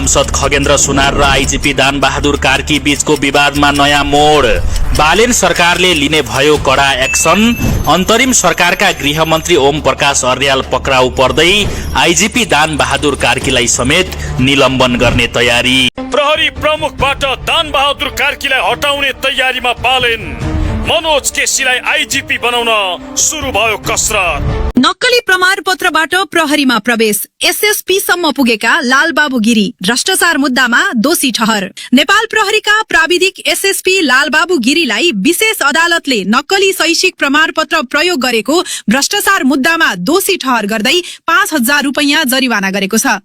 सांसद खगेन्द्र सुनार र आइजिपी दान बहादुर कार्की बीचको विवादमा नयाँ मोड। बालेन सरकारले लिने भयो कडा एक्सन। अन्तरिम सरकारका गृहमन्त्री ओम प्रकाश अर्याल पक्राउ पर्दै आइजिपी दान बहादुर कार्कीलाई समेत निलम्बन गर्ने तयारी। प्रहरी प्रमुखबाट दान बहादुर कार्कीलाई हटाउने तयारीमा बालेन। मनोज केसीलाई आइजिपी बनाउन सुरु भयो कसरत। नक्कली प्रमाणपत्रबाट प्रहरीमा प्रवेश। एसएसपी सम्म पुगेका लालबाबु गिरी भ्रष्टाचार मुद्दामा दोषी ठहर। नेपाल प्रहरीका प्राविधिक एसएसपी लालबाबु गिरीलाई विशेष अदालतले नक्कली शैक्षिक प्रमाणपत्र प्रयोग गरेको भ्रष्टाचार मुद्दामा दोषी ठहर गर्दै 5,000 रुपैयाँ जरिवाना गरेको छ।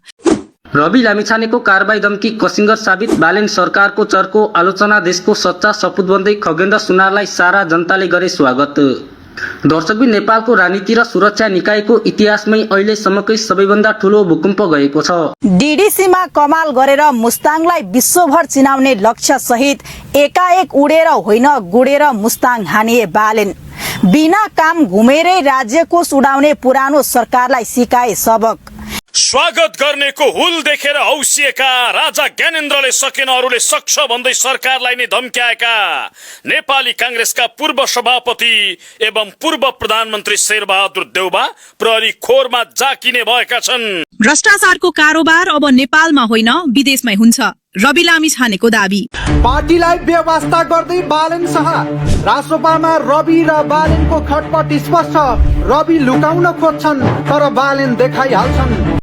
रवि लामिछानेको कारबाही धम्की कसिङ्गर साबित। बालेन सरकारको चर्को आलोचना देशको सच्चा सपुत बन्दै खगेन्द्र सुनारलाई सारा जनताले गरे स्वागत। दर्शकबिन, नेपालको राजनीति र सुरक्षा निकायको इतिहासमै अहिलेसम्मकै सबैभन्दा ठूलो भूकम्प गएको छ। डीडीसीमा कमाल गरेर मुस्ताङलाई विश्वभर चिनाउने लक्ष्य सहित एकाएक उडेर होइन गुडेर मुस्ताङ हानिए बालेन। बिना काम घुमेरै राज्यकोष उडाउने पुरानो सरकारलाई सिकाए सबक। स्वागत गर्नेको हुल देखेर हौसिएका राजा ज्ञानेन्द्रले सकेन अरूले सक्छ भन्दै सरकारलाई नै धम्क्याएका नेपाली कांग्रेसका पूर्व सभापति एवं पूर्व प्रधानमन्त्री शेरबहादुर देउबा प्रहरी खोरमा जाकिने भएका छन्। भ्रष्टाचारको कारोबार अब नेपालमा होइन विदेशमै हुन्छ, रवि लामिछानेको दाबी। पार्टीलाई व्यवस्था गर्दै बालेन शाह। राष्ट्रसभामा रवि र बालेनको खटपट स्पष्ट। रवि लुकाउन खोज्छन् तर बालेन देखाइहाल्छन्।